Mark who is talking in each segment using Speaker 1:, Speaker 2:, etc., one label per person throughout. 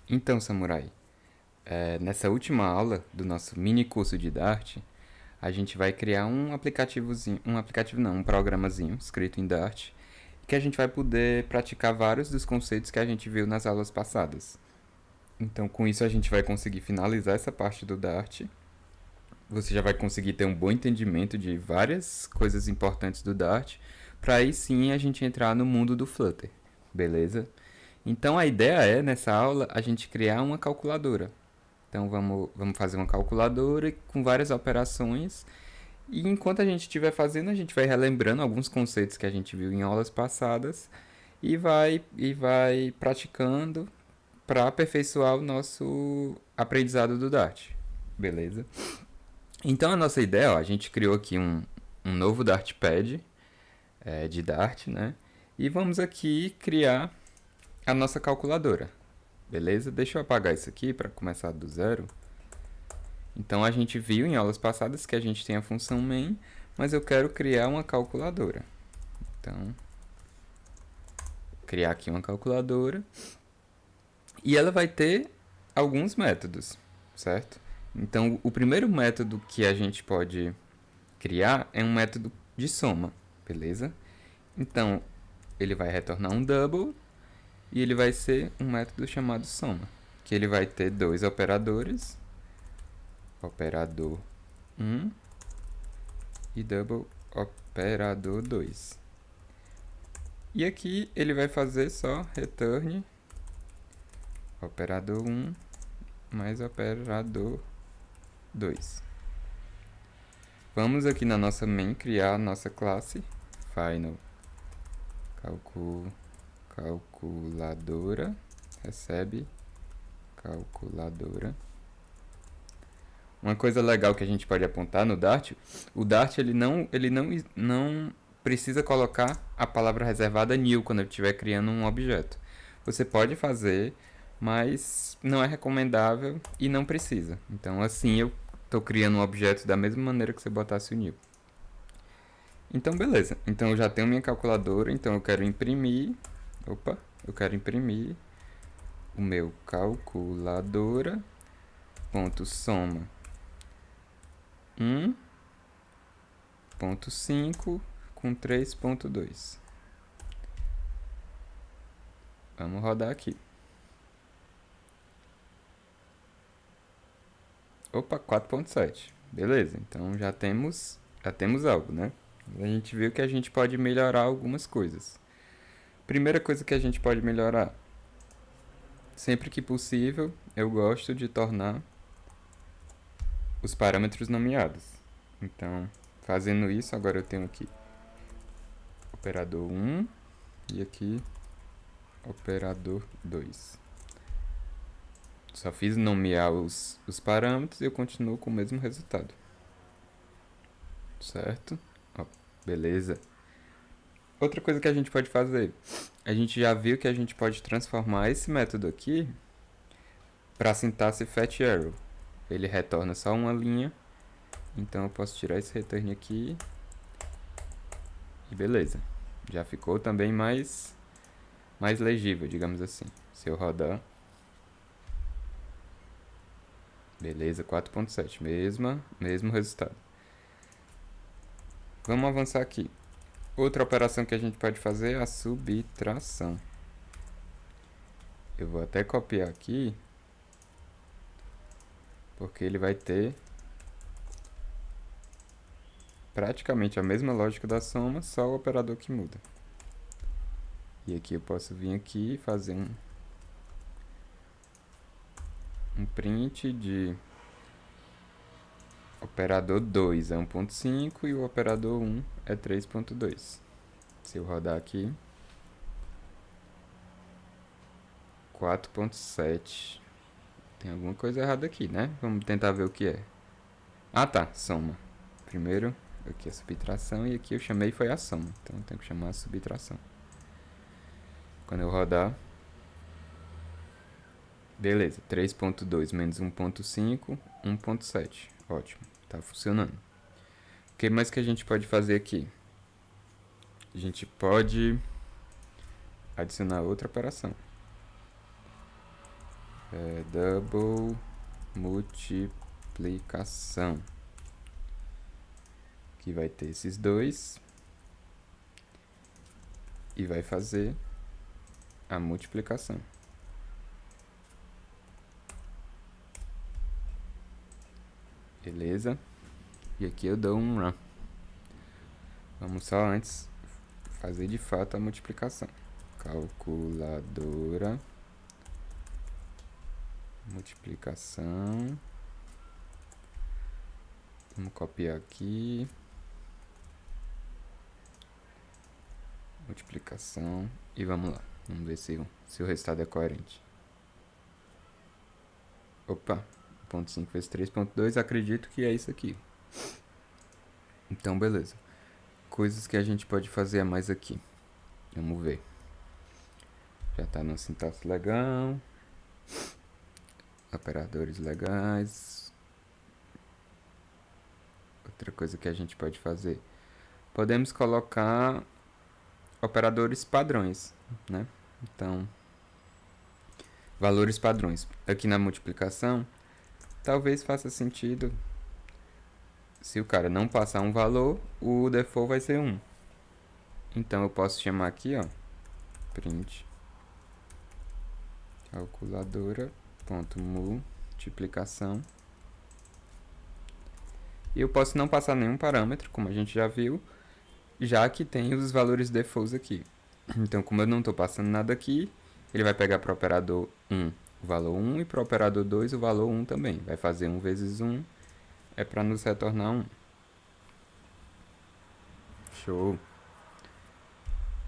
Speaker 1: Então, Samurai, nessa última aula do nosso mini curso de Dart, a gente vai criar um aplicativozinho, um aplicativo não, um programazinho escrito em Dart, que a gente vai poder praticar vários dos conceitos que a gente viu nas aulas passadas. Então, com isso a gente vai conseguir finalizar essa parte do Dart. Você já vai conseguir ter um bom entendimento de várias coisas importantes do Dart, para aí sim a gente entrar no mundo do Flutter, beleza? Então a ideia é, nessa aula, a gente criar uma calculadora. Então vamos fazer uma calculadora com várias operações. E enquanto a gente estiver fazendo, a gente vai relembrando alguns conceitos que a gente viu em aulas passadas e vai praticando para aperfeiçoar o nosso aprendizado do Dart. Beleza? Então a nossa ideia, ó, a gente criou aqui um novo Dartpad de Dart, né? E vamos aqui criar a nossa calculadora. Beleza? Deixa eu apagar isso aqui para começar do zero. Então a gente viu em aulas passadas que a gente tem a função main, mas eu quero criar uma calculadora. Então, criar aqui uma calculadora e ela vai ter alguns métodos, certo? Então, o primeiro método que a gente pode criar é um método de soma, beleza? Então, ele vai retornar um double e ele vai ser um método chamado soma, que ele vai ter dois operadores, operador 1 e double operador 2. E aqui ele vai fazer só return operador 1 mais operador 2. Vamos aqui na nossa main criar a nossa classe final calculadora, recebe calculadora. Uma coisa legal que a gente pode apontar no Dart, o Dart ele não precisa colocar a palavra reservada new quando ele estiver criando um objeto. Você pode fazer, mas não é recomendável e não precisa. Então assim eu estou criando um objeto da mesma maneira que você botasse o new. Então beleza, então eu já tenho minha calculadora, então eu quero imprimir o meu calculadora ponto soma 1.5 com 3.2. Vamos rodar aqui. Opa, 4.7. Beleza, então já temos algo, né? A gente viu que a gente pode melhorar algumas coisas. Primeira coisa que a gente pode melhorar. Sempre que possível, eu gosto de tornar os parâmetros nomeados. Então, fazendo isso, agora eu tenho aqui operador 1 e aqui operador 2. Só fiz nomear os parâmetros e eu continuo com o mesmo resultado. Certo? Ó, beleza. Outra coisa que a gente pode fazer. A gente já viu que a gente pode transformar esse método aqui para a sintaxe fetch arrow. Ele retorna só uma linha. Então eu posso tirar esse return aqui. E beleza. Já ficou também mais legível, digamos assim. Se eu rodar. Beleza, 4.7. Mesmo resultado. Vamos avançar aqui. Outra operação que a gente pode fazer é a subtração. Eu vou até copiar aqui, porque ele vai ter praticamente a mesma lógica da soma, só o operador que muda. E aqui eu posso vir aqui e fazer um print de operador 2 é 1.5 e o operador 1 é 3.2. Se eu rodar aqui, 4.7. Tem alguma coisa errada aqui, né? Vamos tentar ver o que é. Ah, tá, soma. Primeiro, aqui é subtração e aqui eu chamei foi a soma. Então eu tenho que chamar a subtração. Quando eu rodar, beleza, 3.2 menos 1.5, 1.7. Ótimo, tá funcionando. O que mais que a gente pode fazer aqui? A gente pode adicionar outra operação. double multiplicação, que vai ter esses dois e vai fazer a multiplicação. Beleza? E aqui eu dou um run. Vamos só antes fazer de fato a multiplicação. Calculadora, multiplicação. Vamos copiar aqui. Multiplicação. E vamos lá. Vamos ver se o resultado é coerente. Opa, 0,5 vezes 3,2, acredito que é isso aqui. Então, beleza. Coisas que a gente pode fazer a mais aqui. Vamos ver. Já tá na sintaxe legal. Operadores legais. Outra coisa que a gente pode fazer. Podemos colocar operadores padrões, né? Então, valores padrões. Aqui na multiplicação, talvez faça sentido. Se o cara não passar um valor, o default vai ser 1. Então eu posso chamar aqui, ó, print calculadora.multiplicação. E eu posso não passar nenhum parâmetro, como a gente já viu, já que tem os valores defaults aqui. Então, como eu não estou passando nada aqui, ele vai pegar para o operador 1 o valor 1 e para o operador 2 o valor 1 também. Vai fazer 1 vezes 1, é para nos retornar 1. Show! O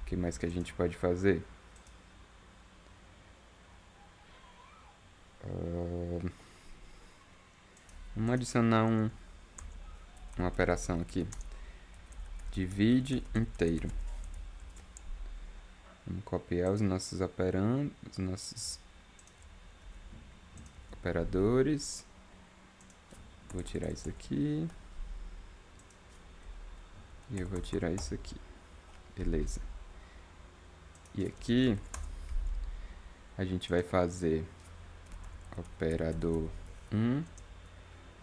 Speaker 1: que mais que a gente pode fazer? Vamos adicionar uma operação aqui. Divide inteiro. Vamos copiar os nossos operandos, os nossos operadores. Vou tirar isso aqui. E eu vou tirar isso aqui. Beleza. E aqui a gente vai fazer operador 1,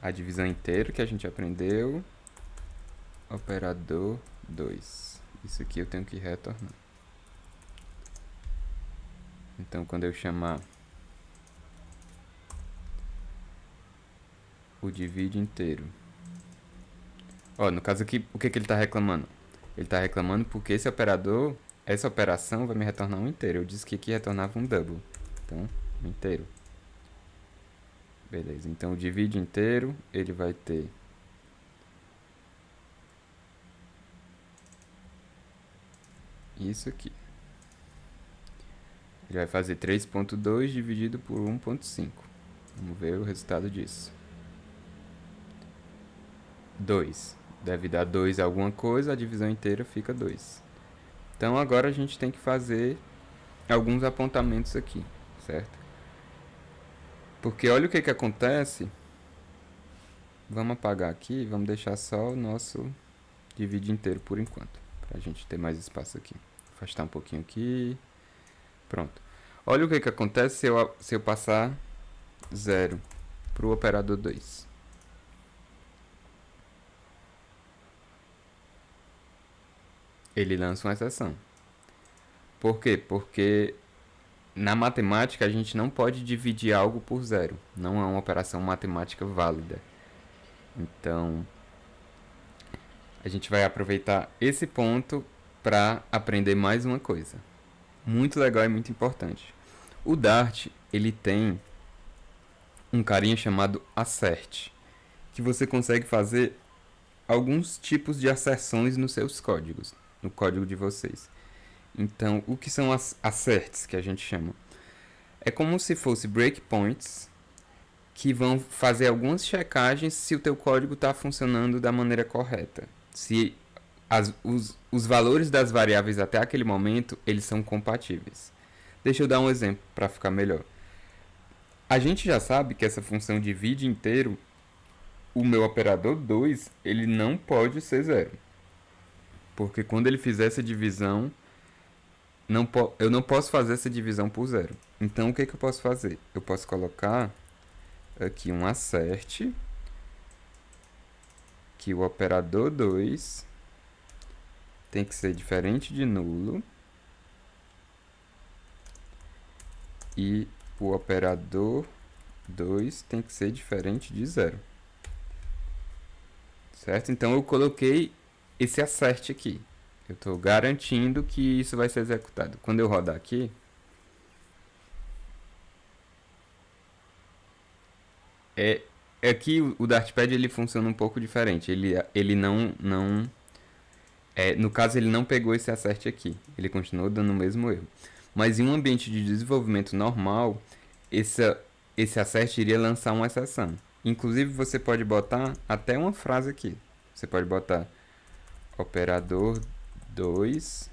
Speaker 1: a divisão inteira que a gente aprendeu, operador 2. Isso aqui eu tenho que retornar. Então, quando eu chamar o divide inteiro, ó, no caso aqui, o que ele está reclamando? Ele está reclamando porque esse operador, essa operação vai me retornar um inteiro. Eu disse que aqui retornava um double. Então, um inteiro. Beleza, então o divide inteiro, ele vai ter isso aqui. Ele vai fazer 3,2 dividido por 1,5. Vamos ver o resultado disso. 2. Deve dar 2 alguma coisa, a divisão inteira fica 2. Então agora a gente tem que fazer alguns apontamentos aqui, certo? Porque olha o que acontece. Vamos apagar aqui e vamos deixar só o nosso divide inteiro por enquanto, para a gente ter mais espaço aqui. Afastar um pouquinho aqui. Pronto. Olha o que acontece se eu passar 0 para o operador 2. Ele lança uma exceção. Por quê? Porque na matemática a gente não pode dividir algo por 0. Não é uma operação matemática válida. Então, a gente vai aproveitar esse ponto para aprender mais uma coisa. Muito legal e muito importante. O Dart, ele tem um carinha chamado assert, que você consegue fazer alguns tipos de asserções nos seus códigos, no código de vocês. Então, o que são as asserts que a gente chama? É como se fosse breakpoints que vão fazer algumas checagens se o teu código está funcionando da maneira correta. Se os valores das variáveis até aquele momento, eles são compatíveis. Deixa eu dar um exemplo para ficar melhor. A gente já sabe que essa função divide inteiro, o meu operador 2, ele não pode ser 0. Porque quando ele fizer essa divisão, eu não posso fazer essa divisão por zero. Então o que que eu posso fazer? Eu posso colocar aqui um assert, que o operador 2 tem que ser diferente de nulo e o operador 2 tem que ser diferente de zero. Certo? Então eu coloquei esse assert aqui. Eu estou garantindo que isso vai ser executado. Quando eu rodar aqui, aqui o Dartpad ele funciona um pouco diferente. Ele não no caso ele não pegou esse assert aqui. Ele continuou dando o mesmo erro. Mas em um ambiente de desenvolvimento normal, esse assert iria lançar uma exceção. Inclusive você pode botar até uma frase aqui. Você pode botar operador 2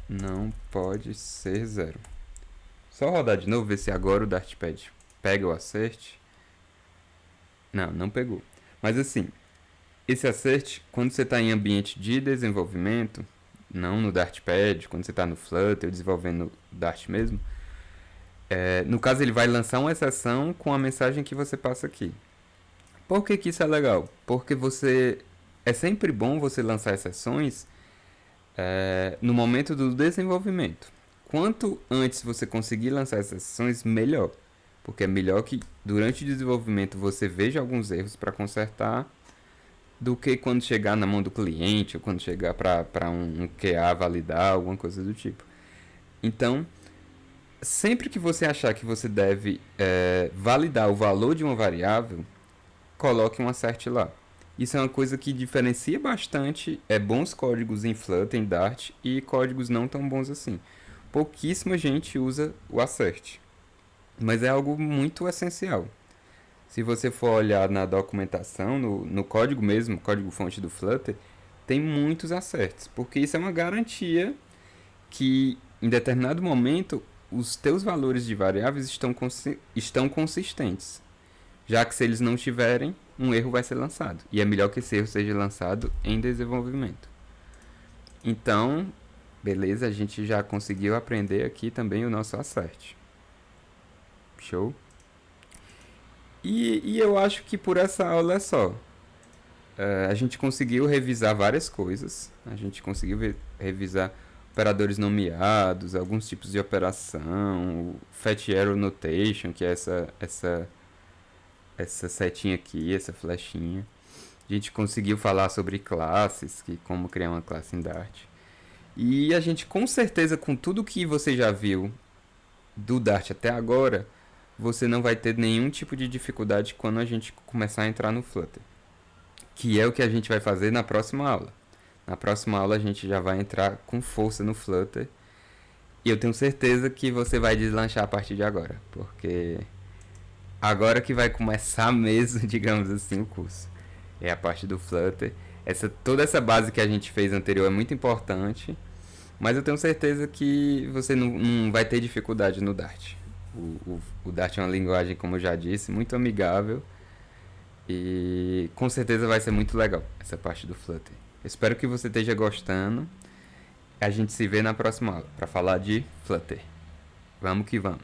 Speaker 1: não pode ser zero. Só rodar de novo, ver se agora o Dartpad pega o assert. Não, não pegou. Mas assim, esse assert, quando você está em ambiente de desenvolvimento, não no Dartpad, quando você está no Flutter, desenvolvendo Dart mesmo, no caso ele vai lançar uma exceção com a mensagem que você passa aqui. Por que que isso é legal? Porque é sempre bom você lançar exceções no momento do desenvolvimento. Quanto antes você conseguir lançar essas exceções, melhor. Porque é melhor que durante o desenvolvimento você veja alguns erros para consertar do que quando chegar na mão do cliente ou quando chegar para um QA validar, alguma coisa do tipo. Então, sempre que você achar que você deve validar o valor de uma variável, coloque um assert lá. Isso é uma coisa que diferencia bastante bons códigos em Flutter, em Dart, e códigos não tão bons assim. Pouquíssima gente usa o assert, mas é algo muito essencial. Se você for olhar na documentação, no código mesmo, código-fonte do Flutter, tem muitos asserts, porque isso é uma garantia que em determinado momento os teus valores de variáveis estão consistentes. Já que se eles não tiverem, um erro vai ser lançado. E é melhor que esse erro seja lançado em desenvolvimento. Então, beleza, a gente já conseguiu aprender aqui também o nosso assert. Show? E eu acho que por essa aula é só. A gente conseguiu revisar várias coisas. A gente conseguiu revisar operadores nomeados, alguns tipos de operação, Fat Arrow Notation, que é essa setinha aqui, essa flechinha. A gente conseguiu falar sobre classes, como criar uma classe em Dart. E a gente, com certeza, com tudo que você já viu do Dart até agora, você não vai ter nenhum tipo de dificuldade quando a gente começar a entrar no Flutter. Que é o que a gente vai fazer na próxima aula. Na próxima aula a gente já vai entrar com força no Flutter. E eu tenho certeza que você vai deslanchar a partir de agora. Porque agora que vai começar mesmo, digamos assim, o curso. É a parte do Flutter. Toda essa base que a gente fez anterior é muito importante. Mas eu tenho certeza que você não vai ter dificuldade no Dart. O Dart é uma linguagem, como eu já disse, muito amigável. E com certeza vai ser muito legal essa parte do Flutter. Espero que você esteja gostando. A gente se vê na próxima aula para falar de Flutter. Vamos que vamos.